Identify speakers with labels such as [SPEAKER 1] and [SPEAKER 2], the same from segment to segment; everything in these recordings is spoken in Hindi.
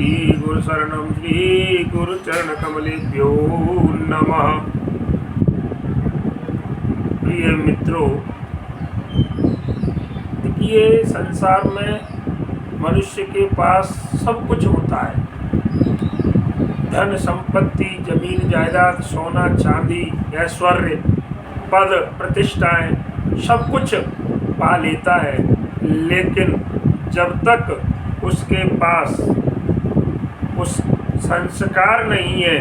[SPEAKER 1] श्री गुरु शरणम श्री गुरु चरण कमलेभ्यो नमः। प्रिय मित्रों, देखिए संसार में मनुष्य के पास सब कुछ होता है। धन संपत्ति, जमीन जायदाद, सोना चांदी, ऐश्वर्य, पद प्रतिष्ठाएं, सब कुछ पा लेता है, लेकिन जब तक उसके पास उस संस्कार नहीं है,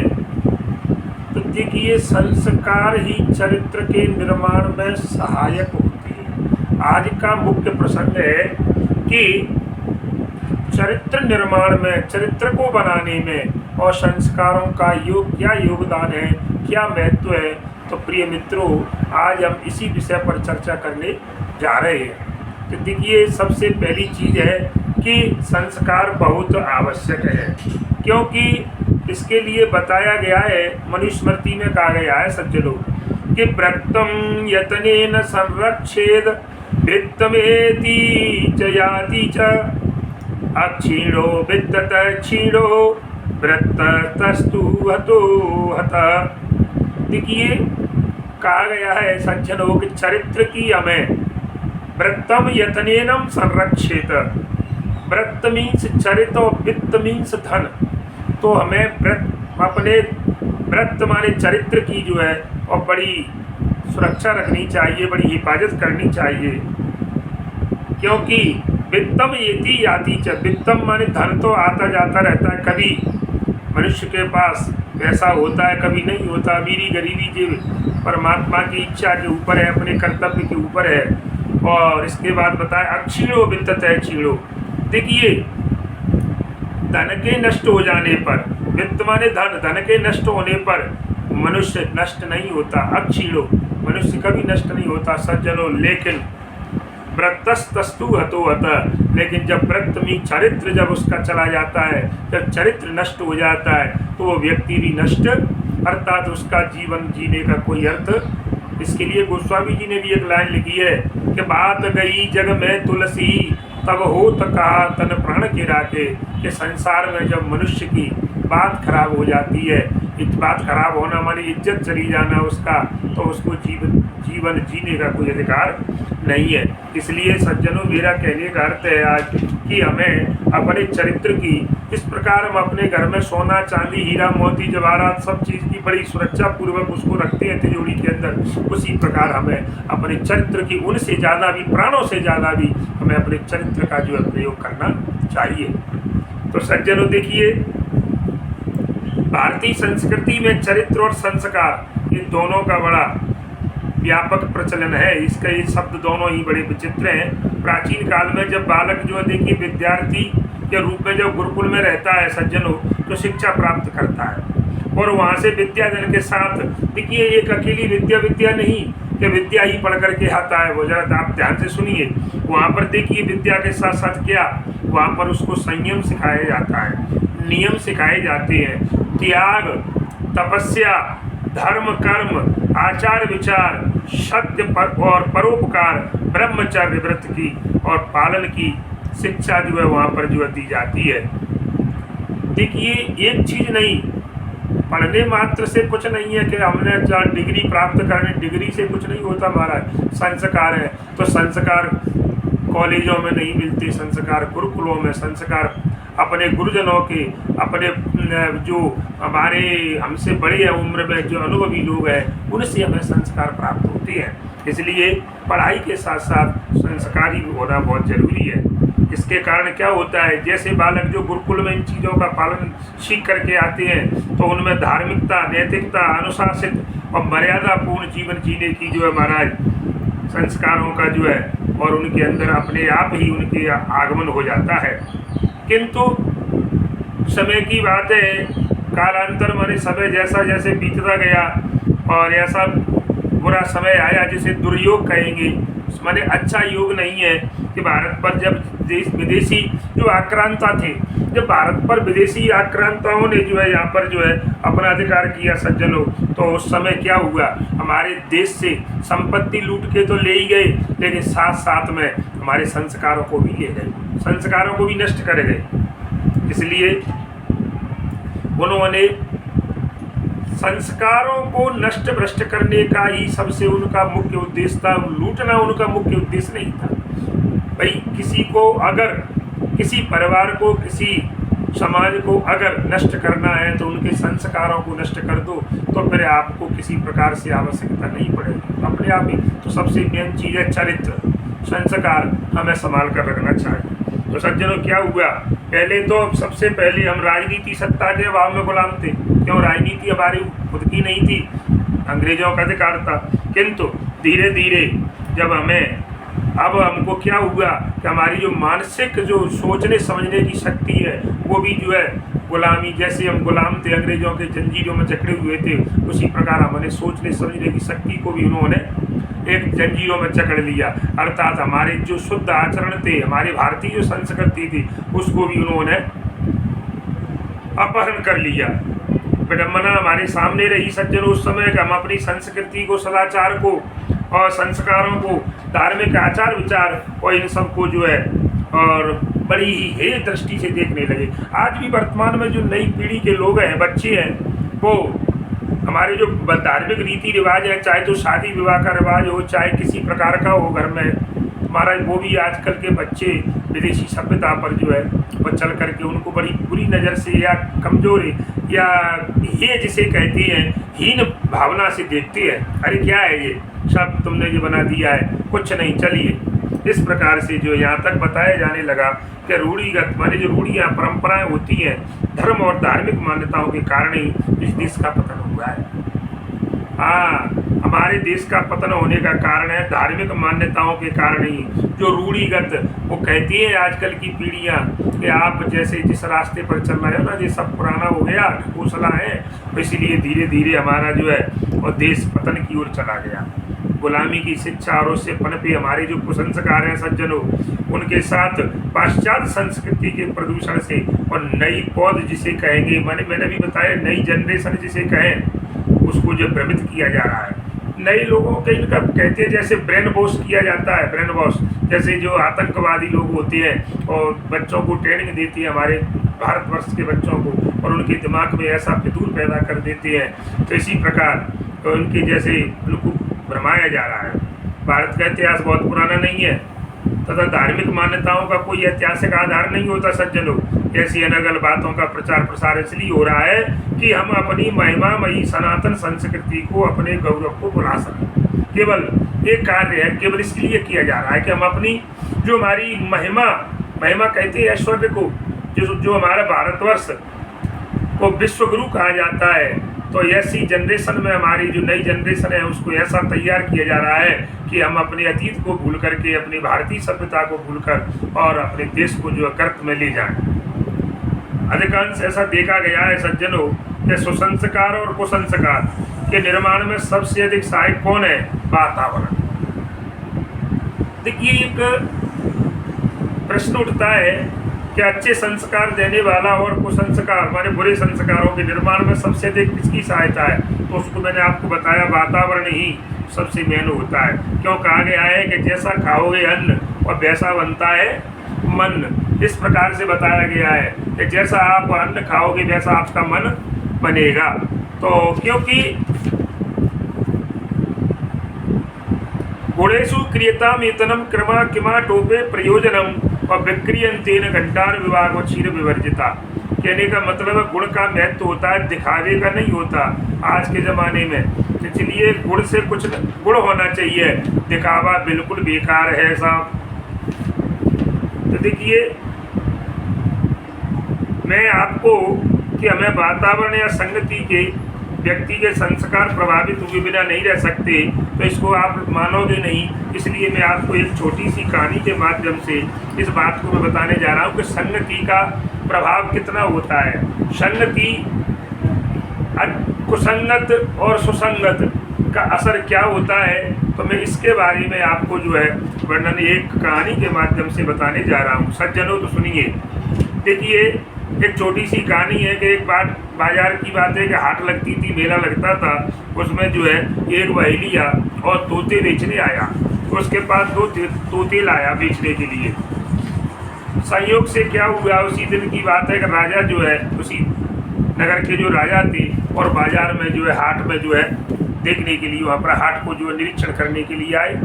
[SPEAKER 1] तो देखिए संस्कार ही चरित्र के निर्माण में सहायक होते हैं। आज का मुख्य प्रसंग है कि चरित्र निर्माण में, चरित्र को बनाने में और संस्कारों का क्या योगदान है, क्या महत्व है। तो प्रिय मित्रों, आज हम इसी विषय पर चर्चा करने जा रहे हैं। तो देखिए सबसे पहली चीज़ है कि संस्कार बहुत आवश्यक है, क्योंकि इसके लिए बताया गया है, मनुस्मृति में कहा गया है सज्जनों कि व्रतम यतनेन संरक्षेद वृत्तमेति च याति च अक्षीणो विद्यत क्षीणो वृत्तस्तु हतो हतः। देखिए कहा गया है सज्जनों कि चरित्र की हमें व्रतम यतनेनम संरक्षित। व्रत मीन्स चरित्र और वित्त मीन्स धन। तो हमें अपने व्रत माने चरित्र की जो है और बड़ी सुरक्षा रखनी चाहिए, बड़ी हिफाजत करनी चाहिए, क्योंकि वित्तम येति याति च। वित्तम माने धन तो आता जाता रहता है, कभी मनुष्य के पास पैसा होता है, कभी नहीं होता। अमीरी गरीबी जो परमात्मा की इच्छा के ऊपर है, अपने कर्तव्य के ऊपर है। और इसके बाद बताए अक्षीणो वित्तत है क्षीणो। देखिए धन के नष्ट हो जाने पर, वित्त माने धन, धन के नष्ट होने पर मनुष्य नष्ट नहीं होता। अक्षीणो मनुष्य कभी नष्ट नहीं होता सज्जनों। लेकिन व्रतस्तु हतो हतः। लेकिन जब व्रत में चरित्र जब उसका चला जाता है, जब चरित्र नष्ट हो जाता है, तो वो व्यक्ति भी नष्ट, अर्थात उसका जीवन जीने का कोई अर्थ। इसके लिए गोस्वामी जी ने भी एक लाइन लिखी है कि बात गई जग में तुलसी तब होत कहा तन प्राण के राखे। कि संसार में जब मनुष्य की बात खराब हो जाती है, बात खराब होना मानी इज्जत चली जाना उसका, तो उसको जीवन जीने का कोई अधिकार नहीं है। इसलिए सज्जनों, मेरा कहने का अर्थ है आज कि हमें अपने चरित्र की, इस प्रकार हम अपने घर में सोना चांदी हीरा मोती जवाहरात सब चीज़ की बड़ी सुरक्षा पूर्वक उसको रखते हैं तिजोरी के अंदर, उसी प्रकार हमें अपने चरित्र की उनसे ज़्यादा भी, प्राणों से ज़्यादा भी हमें अपने चरित्र का जो है प्रयोग करना चाहिए। तो सज्जनों देखिए, भारतीय संस्कृति में चरित्र और संस्कार ये दोनों का बड़ा व्यापक प्रचलन है। इसका ये शब्द दोनों ही बड़े विचित्र हैं। प्राचीन काल में जब बालक जो है देखिए विद्यार्थी के रूप में जब गुरुकुल में रहता है सज्जनों, तो शिक्षा प्राप्त करता है और वहाँ से विद्याधन के साथ, देखिए एक अकेली विद्या नहीं कि विद्या ही पढ़ करके आता है वो। जरा आप ध्यान से सुनिए, वहाँ पर देखिए विद्या के साथ साथ क्या, वहाँ पर उसको संयम सिखाया जाता है, नियम सिखाए जाते हैं, त्याग, तपस्या, धर्म, कर्म, आचार विचार, सत्य और परोपकार, ब्रह्मचर्य व्रत की और पालन की शिक्षा जो है वहाँ पर जो दी जाती है। देखिए एक चीज़ नहीं, पढ़ने मात्र से कुछ नहीं है कि हमने डिग्री प्राप्त करने, डिग्री से कुछ नहीं होता महाराज। संस्कार है तो संस्कार कॉलेजों में नहीं मिलते, संस्कार गुरुकुलों में, संस्कार अपने गुरुजनों के, अपने जो हमारे हमसे बड़े हैं उम्र में जो अनुभवी लोग हैं, उनसे हमें संस्कार प्राप्त होते हैं। इसलिए पढ़ाई के साथ साथ संस्कारी भी होना बहुत जरूरी है। इसके कारण क्या होता है, जैसे बालक जो गुरुकुल में इन चीज़ों का पालन सीख करके आते हैं, तो उनमें धार्मिकता, नैतिकता, अनुशासित और मर्यादापूर्ण जीवन जीने की जो है महाराज संस्कारों का जो है, और उनके अंदर अपने आप ही उनके आगमन हो जाता है। किंतु समय की बात है, कालांतर माने समय जैसा जैसे बीतता गया और ऐसा बुरा समय आया जिसे दुर्योग कहेंगे, माने अच्छा योग नहीं है कि भारत पर जब विदेशी जो आक्रांता थे, जब भारत पर विदेशी आक्रांताओं ने जो है यहाँ पर जो है अपना अधिकार किया सज्जनों, तो उस समय क्या हुआ, हमारे देश से संपत्ति लूट के तो ले ही गए, लेकिन साथ साथ में हमारे संस्कारों को भी ले गए, संस्कारों को भी नष्ट कर गए। इसलिए उन्होंने संस्कारों को नष्ट भ्रष्ट करने का ही सबसे उनका मुख्य उद्देश्य था। लूटना उनका मुख्य उद्देश्य नहीं था। भाई किसी को अगर, किसी परिवार को, किसी समाज को अगर नष्ट करना है तो उनके संस्कारों को नष्ट कर दो, तो फिर आपको किसी प्रकार से आवश्यकता नहीं पड़ेगी, अपने आप ही। तो सबसे मेन चीज़ है चरित्र, संस्कार हमें संभाल कर रखना चाहिए। तो सज्जनों क्या हुआ, पहले तो सबसे पहले हम राजनीति सत्ता के अभाव में गुलाम थे। क्यों? राजनीति हमारी खुद की नहीं थी, अंग्रेजों का अधिकार था। किंतु धीरे धीरे जब अब हमको क्या हुआ कि हमारी जो मानसिक, जो सोचने समझने की शक्ति है, वो भी जो है गुलामी, जैसे हम गुलाम थे, अंग्रेजों के जंजीरों में जकड़े हुए थे, उसी प्रकार हमने सोचने समझने की शक्ति को भी उन्होंने एक जंजीरों में जकड़ लिया। अर्थात हमारे जो शुद्ध आचरण थे, हमारी भारतीय जो संस्कृति थी, उसको भी उन्होंने अपहरण कर लिया। विडम्बना हमारे सामने रही सज्जनों उस समय कि हम अपनी संस्कृति को, सदाचार को और संस्कारों को, धार्मिक आचार विचार और इन सब को जो है और बड़ी ही हे दृष्टि से देखने लगे। आज भी वर्तमान में जो नई पीढ़ी के लोग हैं, बच्चे हैं, वो हमारे जो धार्मिक रीति रिवाज है, चाहे तो शादी विवाह का रिवाज हो, चाहे किसी प्रकार का हो घर में, महाराज वो भी आजकल के बच्चे विदेशी सभ्यता पर जो है वो चल करके उनको बड़ी बुरी नज़र से या कमजोरी या ये जिसे कहती हैं हीन भावना से देखती है। अरे क्या है ये सब तुमने जो बना दिया है, कुछ नहीं, चलिए। इस प्रकार से जो यहाँ तक बताया जाने लगा कि रूढ़िगत माने जो रूढ़ियाँ परंपराएं होती हैं, धर्म और धार्मिक मान्यताओं के कारण ही इस देश का पतन हुआ है। हाँ, हमारे देश का पतन होने का कारण है धार्मिक मान्यताओं के कारण ही। जो रूढ़िगत, वो कहती है आजकल की पीढ़ियाँ कि आप जैसे जिस रास्ते पर चल रहे हो ना, ये सब पुराना हो गया, ठोसला है, तो इसीलिए धीरे धीरे हमारा जो है और देश पतन की ओर चला गया। गुलामी की शिक्षा और उससे पनपे हमारे जो कुसंस्कार हैं सज्जनों, उनके साथ पाश्चात्य संस्कृति के प्रदूषण से और नई पौध जिसे कहेंगे, मैंने भी बताया, नई जनरेशन जिसे कहें, उसको जो भ्रमित किया जा रहा है। नए लोगों के इनका कहते हैं जैसे ब्रेन वॉश किया जाता है, ब्रेन वॉश जैसे जो आतंकवादी लोग होते हैं और बच्चों को ट्रेनिंग देती है, हमारे भारतवर्ष के बच्चों को, और उनके दिमाग में ऐसा फितूर पैदा कर देते हैं। तो इसी प्रकार तो उनके जैसे उनको भरमाया जा रहा है। भारत का इतिहास बहुत पुराना नहीं है तथा धार्मिक मान्यताओं का कोई ऐतिहासिक आधार नहीं होता सज्जनों। ऐसी अनगल बातों का प्रचार प्रसार इसलिए हो रहा है कि हम अपनी महिमामयी सनातन संस्कृति को, अपने गौरव को बुला सकें। केवल एक कार्य है, केवल इसलिए किया जा रहा है कि हम अपनी जो हमारी महिमा कहते हैं ऐश्वर्य को, जो हमारा भारतवर्ष को विश्व गुरु कहा जाता है, तो ऐसी जनरेशन में हमारी जो नई जनरेशन है उसको ऐसा तैयार किया जा रहा है कि हम अपने अतीत को भूल करके, अपनी भारतीय सभ्यता को भूलकर और अपने देश को जो कर्त में ले जाएं। अधिकांश ऐसा देखा गया है सज्जनों कि सुसंस्कार और कुसंस्कार के निर्माण में सबसे अधिक सहायक कौन है? वातावरण। देखिए एक प्रश्न उठता है कि अच्छे संस्कार देने वाला और कुसंस्कार माने बुरे संस्कारों के निर्माण में सबसे अधिक किसकी सहायता है? तो उसको मैंने आपको बताया, वातावरण ही सबसे मेन होता है। क्यों कहा गया है कि जैसा खाओगे अन्न और वैसा बनता है मन। इस प्रकार से बताया गया है कि जैसा आप अन्न खाओगे वैसा आपका मन बनेगा। तो क्योंकि गुणेषु क्रियतामेतनं क्रमा किमा टोपे प्रयोजनम और विक्रियंतेन घंटार विभाग और क्षीर विवर्जिता। कहने का मतलब है गुण का महत्व होता है, दिखावे का नहीं होता आज के ज़माने में। इसलिए गुण से कुछ गुण होना चाहिए, दिखावा बिल्कुल बेकार है साहब। तो देखिए मैं आपको कि हमें वातावरण या संगति के व्यक्ति के संस्कार प्रभावित हुए बिना नहीं रह सकते, तो इसको आप मानोगे नहीं। इसलिए मैं आपको एक छोटी सी कहानी के माध्यम से इस बात को मैं बताने जा रहा हूँ कि संगति का प्रभाव कितना होता है। संगति, कुसंगत और सुसंगत का असर क्या होता है, तो मैं इसके बारे में आपको जो है वर्णन एक कहानी के माध्यम से बताने जा रहा हूँ। सज्जनों तो सुनिए। देखिए एक छोटी सी कहानी है कि एक बार बाजार की बात है कि हाट लगती थी, मेला लगता था। उसमें जो है एक बहेलिया और तोते बेचने आया। उसके पास 2 तोते लाया बेचने के लिए। संयोग से क्या हुआ, उसी दिन की बात है कि राजा जो है उसी नगर के जो राजा थे और बाजार में जो है हाट में जो है देखने के लिए, वहाँ पर हाट को जो है निरीक्षण करने के लिए आए।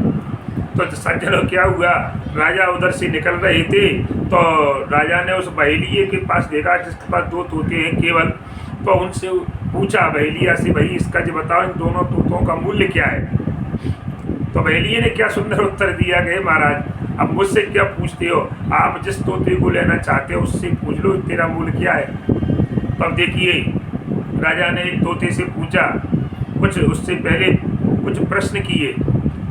[SPEAKER 1] तो सज्जनों क्या हुआ, राजा उधर से निकल रहे थे तो राजा ने उस बहेलिये के पास देखा जिसके पास 2 तोते हैं केवल। तो उनसे पूछा बहेलिया से, भाई इसका जो बताओ इन दोनों तोतों का मूल्य क्या है। तो बहेलिये ने क्या सुंदर उत्तर दिया कि महाराज अब मुझसे क्या पूछते हो, आप जिस तोते को लेना चाहते हो उससे पूछ लो तेरा मूल्य क्या है। तब देखिए राजा ने तोते से पूछा, कुछ उससे पहले कुछ प्रश्न किए।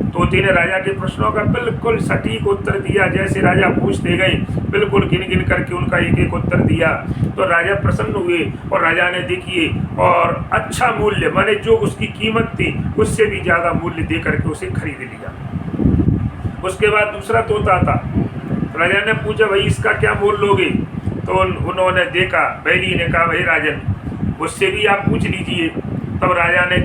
[SPEAKER 1] तोते ने राजा के प्रश्नों का बिल्कुल सटीक उत्तर दिया, जैसे राजा पूछते गए बिल्कुल गिन गिन करके उनका एक एक उत्तर दिया। तो राजा प्रसन्न हुए और राजा ने देखिए और अच्छा मूल्य माने जो उसकी कीमत थी उससे भी ज़्यादा मूल्य दे करके उसे खरीद लिया। उसके बाद दूसरा तोता था, राजा ने पूछा भाई इसका क्या मूल्य लोगे। तो उन्होंने देखा, बहेलिये ने कहा भाई राजन उससे भी आप पूछ लीजिए। तब राजा ने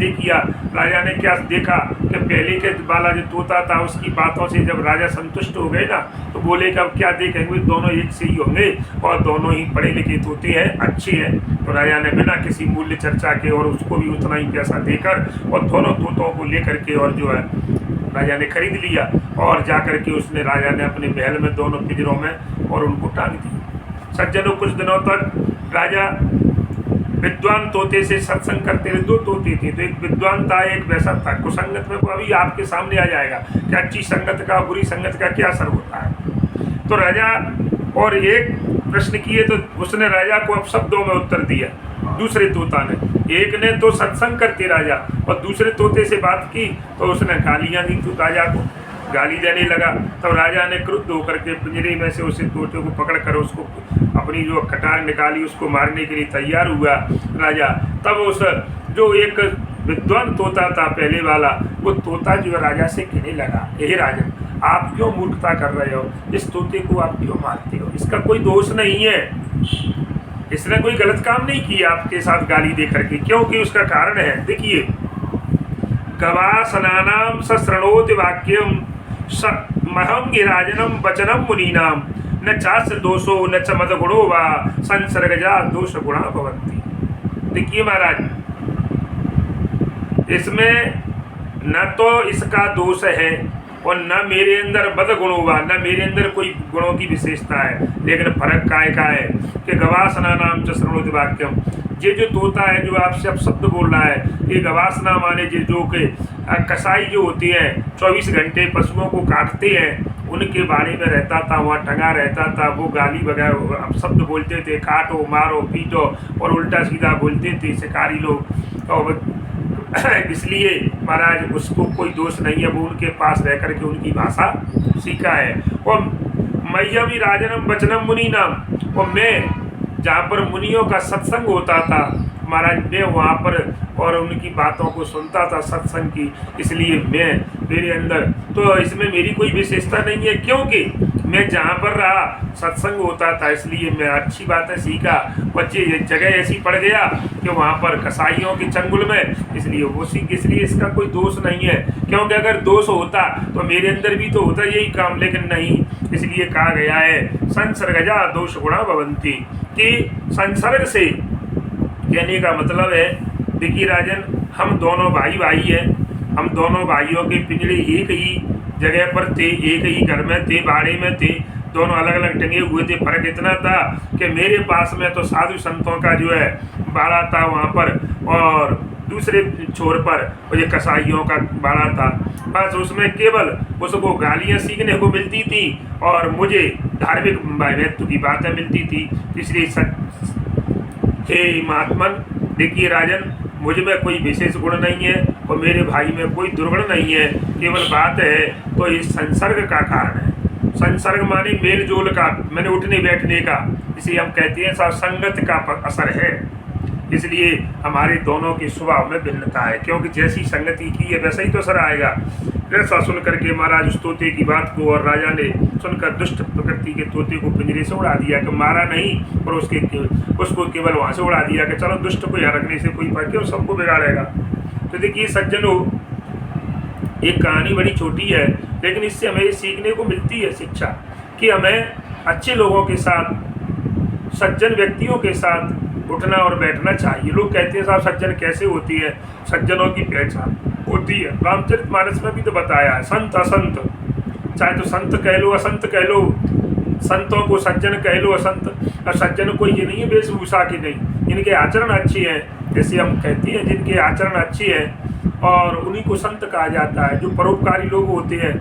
[SPEAKER 1] राजा ने क्या देखा कि पहले के वाला जो तोता था उसकी बातों से जब राजा संतुष्ट हो गए ना तो बोले कि अब क्या देखेंगे, दोनों एक से ही होंगे और दोनों ही पढ़े लिखे तोते हैं, अच्छे हैं। तो राजा ने बिना किसी मूल्य चर्चा के और उसको भी उतना ही पैसा देकर और दोनों तोतों को लेकर के और जो है राजा ने खरीद लिया और जाकर के उसने राजा ने अपने महल में दोनों पिंजरों में और उनको टांग दिया। सज्जनों कुछ दिनों तक राजा विद्वान तोते से सत्संग करते रहे। 2 तोते थे, तो एक विद्वान था एक वैसा था। कुसंगत में अभी आपके सामने आ जाएगा कि अच्छी संगत का बुरी संगत का क्या असर होता है। तो राजा और एक प्रश्न किए तो उसने राजा को अब शब्दों में उत्तर दिया। दूसरे तोता ने, एक ने तो सत्संग करते राजा और दूसरे तोते से बात की तो उसने गालियाँ दी। तो राजा को गाली देने लगा। तब राजा ने क्रुद्ध होकर के पिंजरे में से उसे तोते को पकड़ कर उसको अपनी जो कटार निकाली उसको मारने के लिए तैयार हुआ राजा। तब उस जो एक विद्वान तोता था पहले वाला, वो तोता जो राजा से कहने लगा, हे राजन आप क्यों मूर्खता कर रहे हो, इस तोते को आप क्यों मारते हो, इसका कोई दोष नहीं है, इसने कोई गलत काम नहीं किया आपके साथ गाली दे करके, क्योंकि उसका कारण है। देखिए गवासनानाम सश्रणोति वाक्यम महम गिराजनम वचनम मुनीनाम न चास्य दोषो न च मद गुणो वा संसर्गजा दोष गुणा भवन्ति। देखिए महाराज इसमें न तो इसका दोष है और न मेरे अंदर बद गुण हुआ, न मेरे अंदर कोई गुणों की विशेषता है, लेकिन फर्क काय का है कि गवासना नाम च श्रृणोति वाक्यम, ये जो तोता है जो आपसे अब शब्द बोल रहा है, ये गवासना माने जो के कसाई जो होती हैं 24 घंटे पशुओं को काटते हैं उनके बारे में रहता था, वहाँ टंगा रहता था। वो गाली वगैरह शब्द बोलते थे, काटो मारो पीटो और उल्टा सीधा बोलते थे शिकारी लोग। और इसलिए महाराज उसको कोई दोष नहीं है, वो उनके पास रह करके उनकी भाषा सीखा है। और मह्यम राजनम वचनम मुनि नाम, और मैं जहाँ पर मुनियों का सत्संग होता था महाराज मैं वहाँ पर और उनकी बातों को सुनता था सत्संग की, इसलिए मेरे अंदर तो इसमें मेरी कोई विशेषता नहीं है, क्योंकि मैं जहाँ पर रहा सत्संग होता था इसलिए मैं अच्छी बातें सीखा। बच्चे ये जगह ऐसी पड़ गया कि वहाँ पर कसाईयों के चंगुल में, इसलिए वो सीख, इसलिए इसका कोई दोष नहीं है, क्योंकि अगर दोष होता तो मेरे अंदर भी तो होता यही काम, लेकिन नहीं। इसलिए कहा गया है संसर्गजा दोष गुणा भवन्ति, कि संसर्ग से कहने का मतलब है देखिए राजन हम दोनों भाई हैं, हम दोनों भाइयों के पिंजरे एक ही जगह पर थे, एक ही घर में थे, बाड़े में थे, दोनों अलग अलग टंगे हुए थे। फर्क इतना था कि मेरे पास में तो साधु संतों का जो है बाड़ा था वहाँ पर, और दूसरे छोर पर वो ये कसाईयों का बाड़ा था। बस उसमें केवल उसको गालियाँ सीखने को मिलती थी और मुझे धार्मिक महत्व की बातें मिलती थी। इसलिए हे महात्मन देखिए राजन मुझ में कोई विशेष गुण नहीं है और मेरे भाई में कोई दुर्गुण नहीं है, केवल बात है तो इस संसर्ग का कारण है। संसर्ग माने मेल जोल का, मैंने उठने बैठने का, इसे हम कहते हैं संगत का असर है। इसलिए हमारे दोनों के स्वभाव में भिन्नता है, क्योंकि जैसी संगति की है वैसा ही तो असर आएगा। ऐसा सुन करके महाराज उस तोते की बात को और राजा ने सुनकर दुष्ट प्रकृति के तोते को पिंजरे से उड़ा दिया, कि मारा नहीं और उसको केवल वहाँ से उड़ा दिया कि चलो दुष्ट को यहाँ रखने से कोई क्यों सबको बिगाड़ेगा। तो देखिए सज्जनों एक कहानी बड़ी छोटी है, लेकिन इससे हमें सीखने को मिलती है शिक्षा कि हमें अच्छे लोगों के साथ, सज्जन व्यक्तियों के साथ उठना और बैठना चाहिए। लोग कहते हैं साहब सज्जन कैसे होती है, सज्जनों की पहचान होती है। रामचरितमानस में भी तो बताया है, संत असंत, चाहे तो संत कह लो असंत कह लो, संतों को सज्जन कह लो असंत। और सज्जन कोई ये नहीं है वेशभूषा की नहीं, जिनके आचरण अच्छी है, जैसे हम कहते हैं जिनके आचरण अच्छी है और उन्हीं को संत कहा जाता है। जो परोपकारी लोग होते हैं,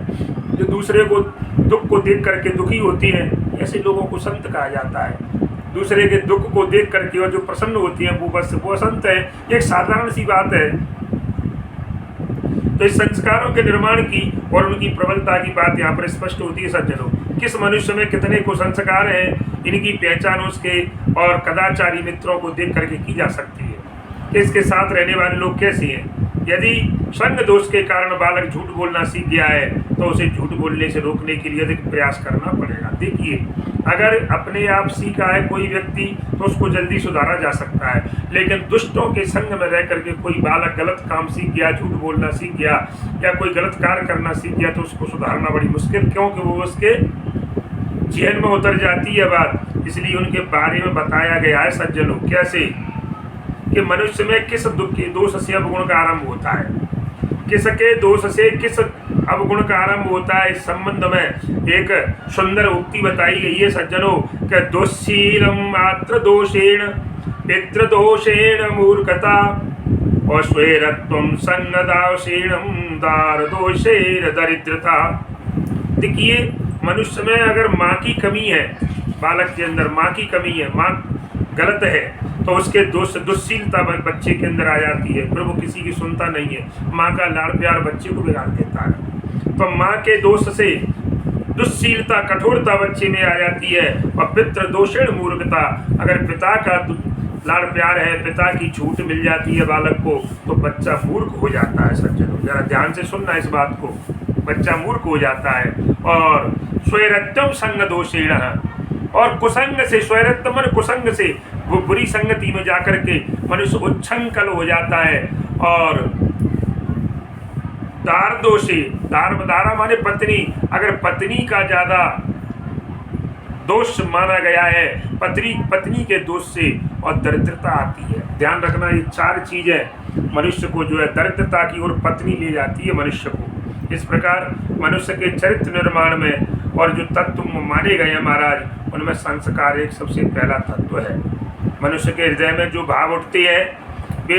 [SPEAKER 1] जो दूसरे को दुख को देख करके दुखी होती हैं, ऐसे लोगों को संत कहा जाता है। दूसरे के दुख को देख करके और जो प्रसन्न होती हैं वो बस वो संत है। एक साधारण सी बात है। तो इस संस्कारों के निर्माण की और उनकी प्रबलता की बात यहाँ पर स्पष्ट होती है सज्जनों। किस मनुष्य में कितने कुसंस्कार हैं, इनकी पहचान उसके और कदाचारी मित्रों को देख करके की जा सकती है कि इसके साथ रहने वाले लोग कैसे हैं। यदि संग दोष के कारण बालक झूठ बोलना सीख गया है तो उसे झूठ बोलने से रोकने के लिए अधिक प्रयास करना पड़ेगा। देखिए, अगर अपने आप सीखा है कोई व्यक्ति तो उसको जल्दी सुधारा जा सकता है, लेकिन दुष्टों के संग में रह करके कोई बालक गलत काम सीख गया, झूठ बोलना सीख गया या कोई गलत कार्य करना सीख गया तो उसको सुधारना बड़ी मुश्किल, क्योंकि वो उसके जहन में उतर जाती है बात। इसलिए उनके बारे में बताया गया है सज्जनों कैसे कि मनुष्य में किस दोष से अवगुण का आरंभ होता है, किसके दोष से किस अवगुण का आरंभ होता है। इस संबंध में एक सुंदर उक्ति बताई गई है सज्जनों कि दुश्शीलम मात्र दोषेण पितृ दोषेण मूर्खता और स्वेरत्वम संगदाशेणम दार दोषेण दरिद्रता। देखिए, मनुष्य में अगर माँ की कमी है, बालक के अंदर माँ की कमी है, माँ गलत है तो उसके दोष दुश्शीलता बच्चे के अंदर आ जाती है, फिर वो किसी की सुनता नहीं है। माँ का लाड़ प्यार बच्चे को बिगाड़ देता है। तो माँ के दोष से दुश्शीलता कठोरता बच्चे में आ जाती है। और पितृ दोषेण मूर्खता, अगर पिता का लाड़ प्यार है, पिता की छूट मिल जाती है बालक को तो बच्चा मूर्ख हो जाता है। सज्जनों जरा ध्यान से सुनना इस बात को, बच्चा मूर्ख हो जाता है। और स्वैरत्यम संग दोषेण, और कुसंग से, स्वैरत्व मन कुसंग से, वो बुरी संगति में जाकर के मनुष्य उच्छृंखल हो जाता है। और दार दोषी, दारा माने पत्नी, अगर पत्नी का ज्यादा दोष माना गया है, पत्नी के दोष से और दरिद्रता आती है। ध्यान रखना, ये चार चीजें मनुष्य को जो है दरिद्रता की ओर पत्नी ले जाती है मनुष्य को। इस प्रकार मनुष्य के चरित्र निर्माण में और जो तत्व माने गए हैं महाराज, उनमें संस्कार एक सबसे पहला तत्व है। मनुष्य के हृदय में जो भाव उठते हैं वे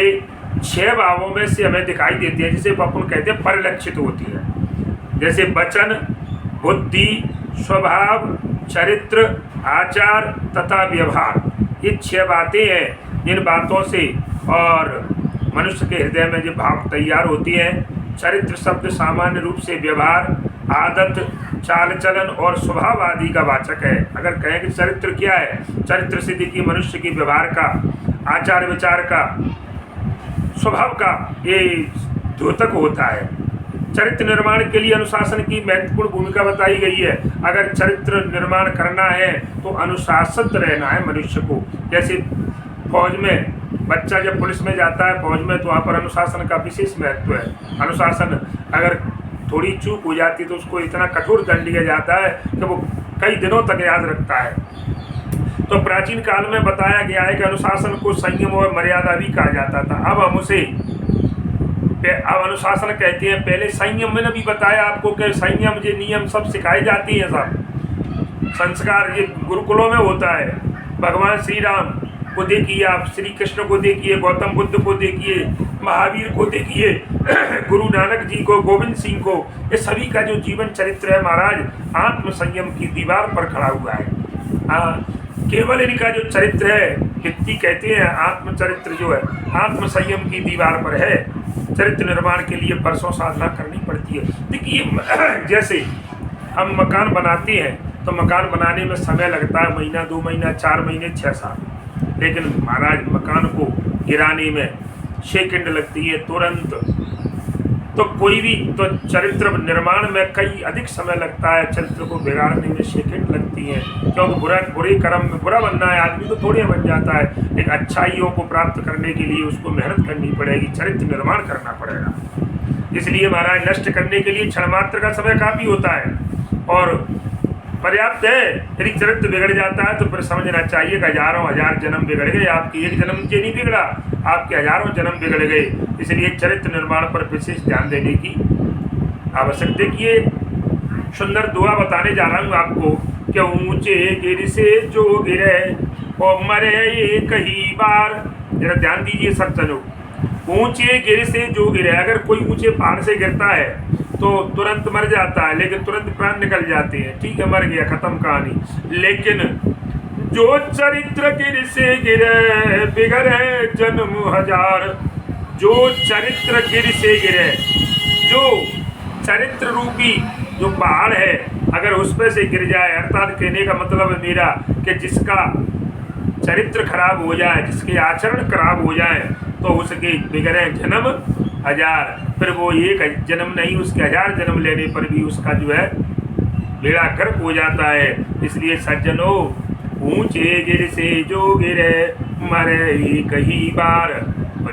[SPEAKER 1] 6 भावों में से हमें दिखाई देते हैं, जिसे अपन कहते हैं परिलक्षित होती है। जैसे वचन, बुद्धि, स्वभाव, चरित्र, आचार तथा व्यवहार, ये 6 बातें हैं जिन बातों से और मनुष्य के हृदय में जो भाव तैयार होती हैं। चरित्र शब्द सामान्य रूप से व्यवहार, आदत, चाल चलन और स्वभाव आदि का वाचक है। अगर कहें कि चरित्र क्या है, चरित्र से देखिए मनुष्य के व्यवहार का, आचार विचार का, स्वभाव का ये द्योतक होता है। चरित्र निर्माण के लिए अनुशासन की महत्वपूर्ण भूमिका बताई गई है। अगर चरित्र निर्माण करना है तो अनुशासित रहना है मनुष्य को। जैसे फौज में बच्चा जब पुलिस में जाता है फौज में, तो वहाँ पर अनुशासन का विशेष महत्व है। अनुशासन अगर थोड़ी चूक हो जाती तो उसको इतना कठोर दंड दिया जाता है कि वो कई दिनों तक याद रखता है। तो प्राचीन काल में बताया गया है कि अनुशासन को संयम और मर्यादा भी कहा जाता था। अब हम उसे अब अनुशासन कहते हैं। पहले संयम, मैंने भी बताया आपको कि संयम ये नियम सब सिखाए जाती हैं, सब संस्कार ये गुरुकुलों में होता है। भगवान श्री राम को देखिए, आप श्री कृष्ण को देखिए, गौतम बुद्ध को देखिए, महावीर को देखिए, गुरु नानक जी को, गोविंद सिंह को, ये सभी का जो जीवन चरित्र है महाराज आत्म संयम की दीवार पर खड़ा हुआ है। केवल इनका जो चरित्र है, व्यक्ति कहते हैं आत्म चरित्र जो है आत्म संयम की दीवार पर है। चरित्र निर्माण के लिए बरसों साधना करनी पड़ती है। देखिए, जैसे हम मकान बनाते हैं तो मकान बनाने में समय लगता है, महीना, 2 महीना, 4 महीने, 6 साल। लेकिन महाराज मकान को गिराने में सेकंड लगती है, तुरंत। तो कोई भी तो चरित्र निर्माण में कई अधिक समय लगता है, चरित्र को बिगाड़ने में सेकंड लगती है। क्योंकि बुरे कर्म में बुरा बनना है आदमी तो थोड़े बन जाता है, लेकिन अच्छाइयों को प्राप्त करने के लिए उसको मेहनत करनी पड़ेगी, चरित्र निर्माण करना पड़ेगा। इसलिए महाराज नष्ट करने के लिए क्षण मात्र का समय काफ़ी होता है। और पर्याप्त है। यदि चरित्र बिगड़ जाता है तो फिर समझना चाहिए कि हजारों हजार जन्म बिगड़ गए, आपके एक जन्म से नहीं बिगड़ा, आपके हजारों जन्म बिगड़ गए। इसलिए चरित्र निर्माण पर विशेष ध्यान देने की आवश्यक। देखिए सुंदर दुआ बताने जा रहा हूँ आपको कि ऊंचे गिर से जो गिरे और मरे एक ही बार। जरा ध्यान दीजिए सब जनो, ऊंचे गिर से जो गिरे, अगर कोई ऊंचे पहाड़ से गिरता है तो तुरंत मर जाता है, लेकिन तुरंत प्राण निकल जाते हैं, ठीक है, मर गया, खत्म कहानी। लेकिन जो चरित्र गिर से गिरे बिगड़े जन्म हजार, जो चरित्र गिर से गिरे, जो चरित्र रूपी जो पहाड़ है अगर उस पर से गिर जाए, अर्थात कहने का मतलब है मेरा कि जिसका चरित्र खराब हो जाए, जिसके आचरण खराब हो जाए, तो उसके बिगड़े जन्म हजार, फिर वो एक जन्म नहीं उसके हजार जन्म लेने पर भी उसका जो है बेड़ा गर्क हो जाता है। इसलिए सज्जनों, ऊंचे गिर से जो गिरे मरे एक ही बार,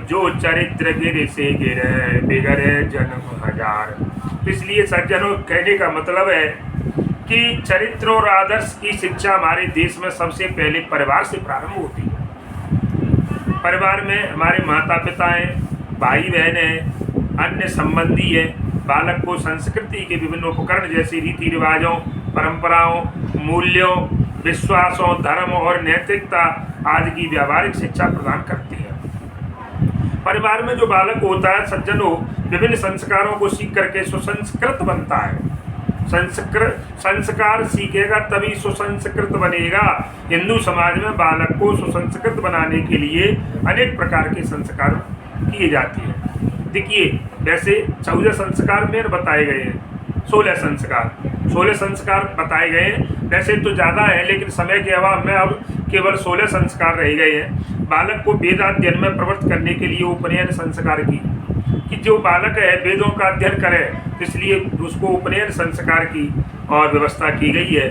[SPEAKER 1] जो चरित्र गिर से गिरे बिगड़े जन्म हजार। इसलिए सज्जनों, कहने का मतलब है कि चरित्र और आदर्श की शिक्षा हमारे देश में सबसे पहले परिवार से प्रारंभ होती है। परिवार में हमारे माता पिता हैं, भाई बहन हैं, अन्य संबंधी हैं। बालक को संस्कृति के विभिन्न उपकरण जैसे रीति रिवाजों, परंपराओं, मूल्यों, विश्वासों, धर्म और नैतिकता आदि की व्यावहारिक शिक्षा प्रदान करती है। परिवार में जो बालक होता है सज्जनों, विभिन्न संस्कारों को सीख करके सुसंस्कृत बनता है। संस्कार सीखेगा तभी सुसंस्कृत बनेगा। हिंदू समाज में बालक को सुसंस्कृत बनाने के लिए अनेक प्रकार के संस्कार किए जाते हैं। देखिए वैसे 14 संस्कार में बताए गए हैं, 16 संस्कार बताए गए हैं। वैसे तो ज़्यादा है, लेकिन समय के अभाव में अब केवल 16 संस्कार रह गए हैं। बालक को वेदाध्ययन में प्रवृत्त करने के लिए उपनयन संस्कार कि जो बालक है वेदों का अध्ययन करे, इसलिए उसको उपनयन संस्कार की और व्यवस्था की गई है।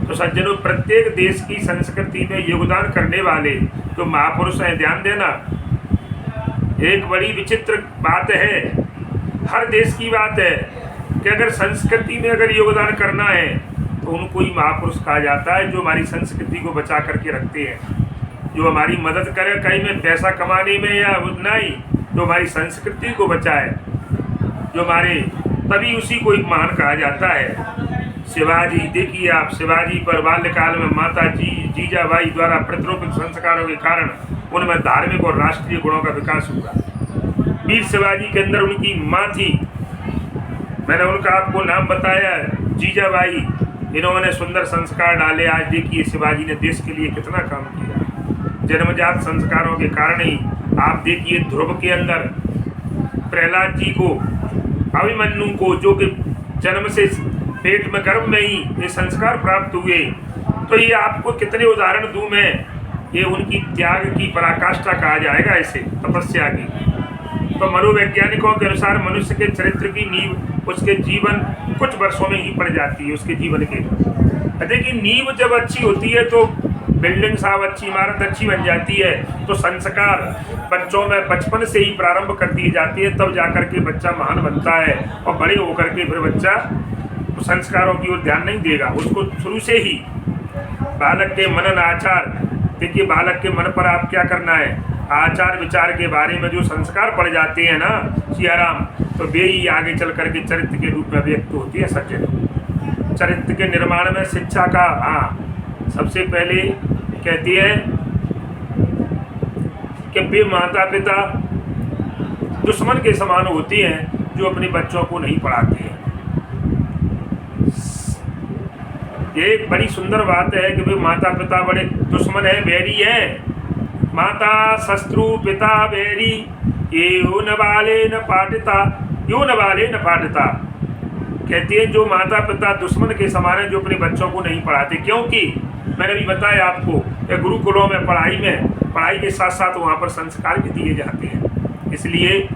[SPEAKER 1] तो सज्जनों, प्रत्येक देश की संस्कृति में योगदान करने वाले जो महापुरुष हैं, ध्यान देना, एक बड़ी विचित्र बात है, हर देश की बात है कि अगर संस्कृति में अगर योगदान करना है तो उनको ही महापुरुष कहा जाता है, जो हमारी संस्कृति को बचा करके रखते हैं, जो हमारी मदद करे कहीं में पैसा कमाने में या नहीं, जो हमारी संस्कृति को बचाए, जो हमारे, तभी उसी को एक महान कहा जाता है। शिवाजी, देखिए आप, शिवाजी पर बाल्यकाल में माता जीजाबाई द्वारा प्रतिरूपित संस्कारों के कारण उनमें धार्मिक और राष्ट्रीय गुणों का विकास हुआ। वीर शिवाजी के अंदर उनकी माँ थी, मैंने उनका आपको नाम बताया, जीजाबाई। इन्होंने सुंदर संस्कार डाले। आज देखिए शिवाजी ने देश के लिए कितना काम किया। जन्मजात संस्कारों के कारण ही आप देखिए ध्रुव के अंदर प्रहलाद जी को, अभिमन्यु को, जो कि जन्म से पेट में गर्भ में ही ये संस्कार प्राप्त हुए, तो ये आपको कितने उदाहरण दूं मैं। ये उनकी त्याग की पराकाष्ठा कहा जाएगा, इसे तपस्या की। तो मनोवैज्ञानिकों के अनुसार मनुष्य के चरित्र की नींव उसके जीवन कुछ वर्षों में ही पड़ जाती है, उसके जीवन के। देखिए नींव जब अच्छी होती है तो बिल्डिंग साहब अच्छी, इमारत अच्छी बन जाती है। तो संस्कार बच्चों में बचपन से ही प्रारंभ कर दी जाती है, तब जाकर के बच्चा महान बनता है। और बड़े होकर के फिर बच्चा संस्कारों की ओर ध्यान नहीं देगा, उसको शुरू से ही बालक के मनन आचार। देखिए बालक के मन पर आप क्या करना है, आचार विचार के बारे में जो संस्कार पड़ जाते हैं ना सियाराम, तो वे ही आगे चल करके चरित्र के रूप में व्यक्त होती है। सज्जन, चरित्र के निर्माण में शिक्षा का सबसे पहले कहती है कि वे माता पिता दुश्मन के समान होते हैं जो अपने बच्चों को नहीं पढ़ाते हैं। ये एक बड़ी सुंदर बात है कि वे माता पिता बड़े दुश्मन है, बैरी है। माता शत्रु पिता बैरी, यो न बाले न पाठिता, यो न बाले न पाठिता। कहती है जो माता पिता दुश्मन के समान है जो अपने बच्चों को नहीं पढ़ाते। क्योंकि मैंने भी बताया आपको गुरुकुलों में पढ़ाई के साथ साथ वहाँ पर संस्कार भी दिए जाते हैं। इसलिए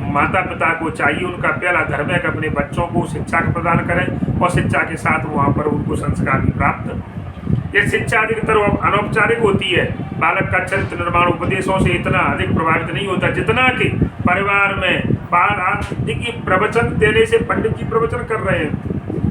[SPEAKER 1] माता पिता को चाहिए, उनका पहला धर्म है कि अपने बच्चों को शिक्षा प्रदान करें और शिक्षा के साथ वहाँ पर उनको संस्कार भी प्राप्त। ये शिक्षा अधिकतर अनौपचारिक होती है। बालक का चरित्र निर्माण उपदेशों से इतना अधिक प्रभावित नहीं होता जितना कि परिवार में। देखिए प्रवचन देने से, पंडित जी प्रवचन कर रहे हैं,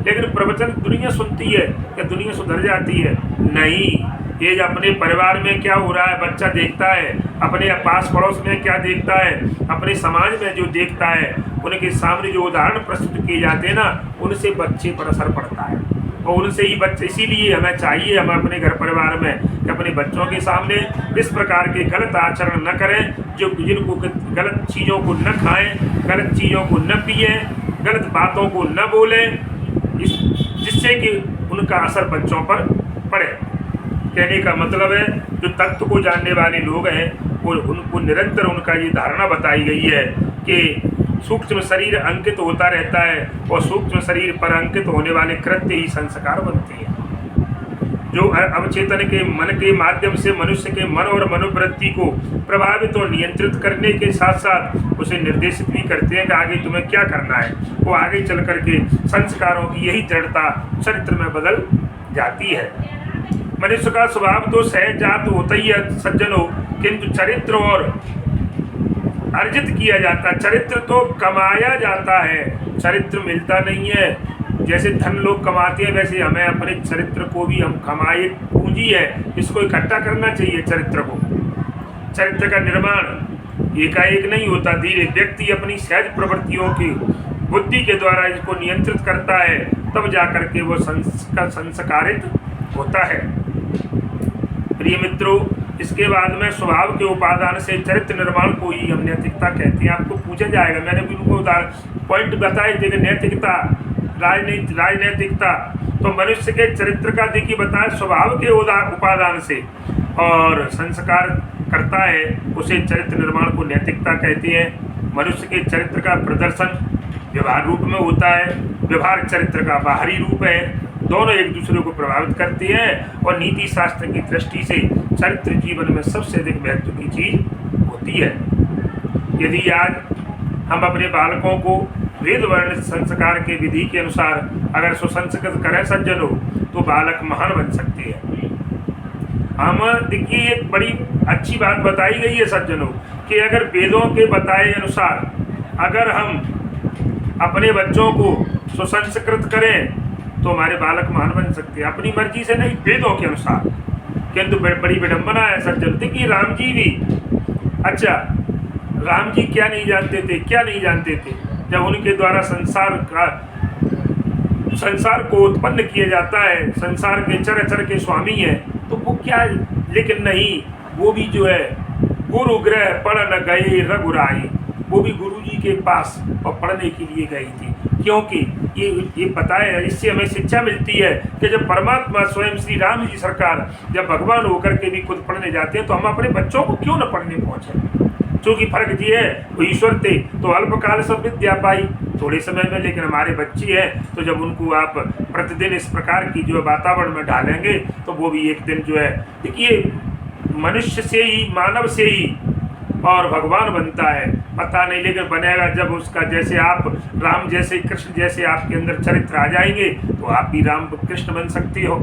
[SPEAKER 1] लेकिन प्रवचन दुनिया सुनती है, क्या दुनिया सुधर जाती है? नहीं। ये अपने परिवार में क्या हो रहा है बच्चा देखता है, अपने पास पड़ोस में क्या देखता है, अपने समाज में जो देखता है, उनके सामने जो उदाहरण प्रस्तुत किए जाते हैं ना, उनसे बच्चे पर असर पड़ता है। और उनसे ही बच्चे, इसीलिए हमें चाहिए, हम अपने घर परिवार में कि अपने बच्चों के सामने इस प्रकार के गलत आचरण न करें, जिनको गलत चीज़ों को न खाएं, गलत चीज़ों को न पिए, गलत बातों को न बोलें, जिससे कि उनका असर बच्चों पर पड़े। कहने का मतलब है, जो तत्व को जानने वाले लोग हैं वो उनको निरंतर उनका ये धारणा बताई गई है कि सूक्ष्म शरीर अंकित होता रहता है और सूक्ष्म शरीर पर अंकित होने वाले कृत्य ही संस्कार बनते हैं, जो अवचेतन के मन के माध्यम से मनुष्य के मन और मनोवृत्ति को प्रभावित और नियंत्रित करने के साथ साथ उसे निर्देशित भी करते हैं कि आगे तुम्हें क्या करना है। वो आगे चल करके संस्कारों की यही दृढ़ता चरित्र में बदल जाती है। मनुष्य का स्वभाव तो सहजात होता ही है सज्जनों, किंतु चरित्र और अर्जित किया जाता है। चरित्र तो कमाया जाता है, चरित्र मिलता नहीं है। जैसे धन लोग कमाते हैं वैसे हमें अपने चरित्र को भी हम कमाए, पूंजी है, इसको इकट्ठा करना चाहिए। चरित्र को, चरित्र का निर्माण एकाएक नहीं होता, धीरे व्यक्ति अपनी सहज प्रवृत्तियों की बुद्धि के द्वारा इसको नियंत्रित करता है, तब जाकर के वो संस्कारित होता है। प्रिय मित्रों, इसके बाद में स्वभाव के उपादान से चरित्र निर्माण को ही हम नैतिकता कहते हैं। आपको पूछा जाएगा, मैंने भी उनको पॉइंट बताए थे कि नैतिकता, राजनैतिकता, तो मनुष्य के चरित्र का देखिए बताया स्वभाव के उपादान से, और संस्कार करता है उसे चरित्र निर्माण को नैतिकता कहते हैं। मनुष्य के चरित्र का प्रदर्शन व्यवहार रूप में होता है, व्यवहार चरित्र का बाहरी रूप है, दोनों एक दूसरे को प्रभावित करते हैं। और नीति शास्त्र की दृष्टि से चरित्र जीवन में सबसे अधिक महत्व की चीज होती है। यदि आज हम अपने बालकों को वेद वर्ण संस्कार के विधि के अनुसार अगर सुसंस्कृत करें सज्जनों, तो बालक महान बन सकते हैं। हम देखिए एक बड़ी अच्छी बात बताई गई है सज्जनों कि अगर वेदों के बताए अनुसार अगर हम अपने बच्चों को सुसंस्कृत करें तो हमारे बालक महान बन सकते हैं, अपनी मर्जी से नहीं, वेदों के अनुसार। किंतु बड़ी विडंबना है सज्जन कि राम जी भी, अच्छा राम जी क्या नहीं जानते थे, क्या नहीं जानते थे? जब उनके द्वारा संसार को उत्पन्न किया जाता है, संसार के चर के स्वामी है, तो वो क्या, लेकिन नहीं, वो भी जो है गुरु गृह पढ़ न गए रघुराई, वो भी गुरु जी के पास और पढ़ने के लिए गई थी। क्योंकि ये पता है, इससे हमें शिक्षा मिलती है कि जब परमात्मा स्वयं श्री राम जी सरकार जब भगवान होकर के भी खुद पढ़ने जाते हैं, तो हम अपने बच्चों को क्यों न पढ़ने पहुँचे? क्योंकि फर्क ये है, वो ईश्वर थे तो अल्पकाल सब विद्या पाई, थोड़े समय में, लेकिन हमारे बच्चे हैं तो जब उनको आप प्रतिदिन इस प्रकार की जो वातावरण में डालेंगे तो वो भी एक दिन जो है, देखिए मनुष्य से ही, मानव से ही और भगवान बनता है, पता नहीं, लेकिन बनेगा जब उसका, जैसे आप राम जैसे, कृष्ण जैसे आपके अंदर चरित्र आ जाएंगे तो आप भी राम कृष्ण बन सकते हो।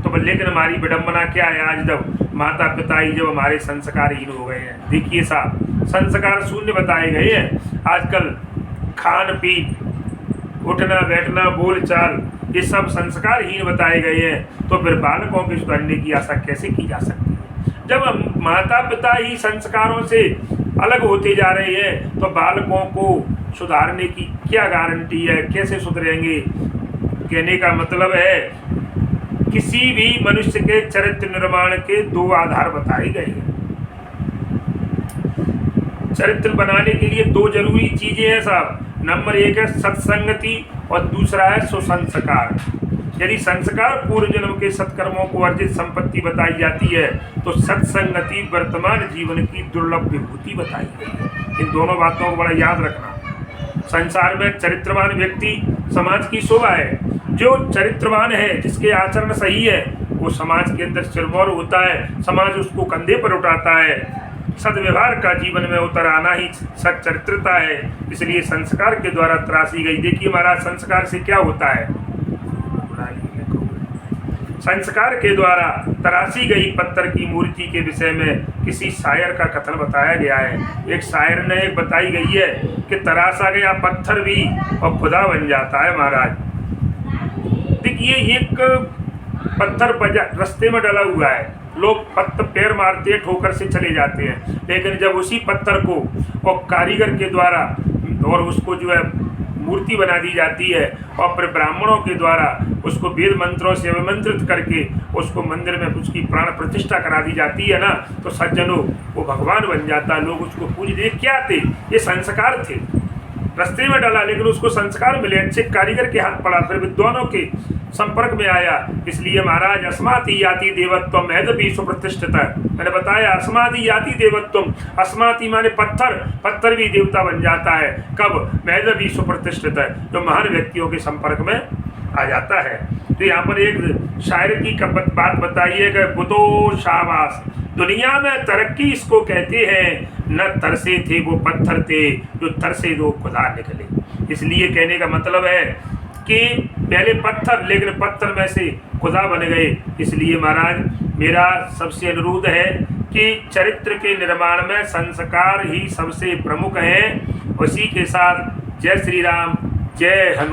[SPEAKER 1] तो लेकिन हमारी विडंबना क्या है, आज जब माता पिता ही जब हमारे संस्कारहीन हो गए हैं, देखिए साहब संस्कार शून्य बताए गए हैं। आजकल खान पीन, उठना बैठना, बोल चाल, ये सब संस्कारहीन बताए गए हैं, तो फिर बालकों के सुधरने की आशा कैसे की जा सकती है? जब माता पिता ही संस्कारों से अलग होते जा रहे हैं तो बालकों को सुधारने की क्या गारंटी है, कैसे सुधरेंगे? कहने का मतलब है किसी भी मनुष्य के चरित्र निर्माण के दो आधार बताए गए हैं। चरित्र बनाने के लिए दो जरूरी चीजें हैं साहब। नंबर एक है सत्संगति और दूसरा है सुसंस्कार। यदि संस्कार पूर्व जन्म के सत्कर्मों को अर्जित संपत्ति बताई जाती है तो सत्संगति वर्तमान जीवन की दुर्लभ विभूति बताई गई है। इन दोनों बातों को बड़ा याद रखना। संसार में चरित्रवान व्यक्ति समाज की शोभा है। जो चरित्रवान है, जिसके आचरण सही है, वो समाज के अंदर सिरमौर होता है, समाज उसको कंधे पर उठाता है। सद्व्यवहार का जीवन में उतर आना ही सच्चरित्रता है, इसलिए संस्कार के द्वारा तराशी गई। देखिए महाराज, संस्कार से क्या होता है? संस्कार के द्वारा तराशी गई पत्थर की मूर्ति के विषय में किसी शायर का कथन बताया गया है। एक शायर ने एक बताई गई है कि तराशा गया पत्थर भी और खुदा बन जाता है महाराज। देखिए एक पत्थर रास्ते में डला हुआ है, लोग पत्थर पैर मारते हैं, ठोकर से चले जाते हैं, लेकिन जब उसी पत्थर को और कारीगर के द्वारा और उसको जो है मूर्ति बना दी जाती है और फिर ब्राह्मणों के द्वारा उसको वेद मंत्रों से अभिमंत्रित करके उसको मंदिर में उसकी प्राण प्रतिष्ठा करा दी जाती है ना, तो सज्जनों वो भगवान बन जाता, लोग उसको पूजते। क्या थे ये? संस्कार थे। रास्ते में डाला लेकिन उसको संस्कार मिले, अच्छे कारीगर के हाथ पड़ा, फिर विद्वानों के संपर्क में आया। इसलिए महाराज अस्माति याति देवत्व महदपि सुप्रतिष्ठित, मैंने बताया अस्माति याति देवत्व, अस्माति माने पत्थर, पत्थर भी देवता बन जाता है कब? महदपि सुप्रतिष्ठित, जो महान व्यक्तियों के संपर्क में आ जाता है। तो यहाँ पर एक शायर की बात बताइए कि बुतो शाबाश, दुनिया में तरक्की इसको कहते हैं, न तरसे थे वो पत्थर थे जो तरसे दो खुदा निकले। इसलिए कहने का मतलब है कि पहले पत्थर, लेकिन पत्थर में से खुदा बन गए। इसलिए महाराज मेरा सबसे अनुरोध है कि चरित्र के निर्माण में संस्कार ही सबसे प्रमुख है। उसी के साथ जय श्री राम, जय हनुमान।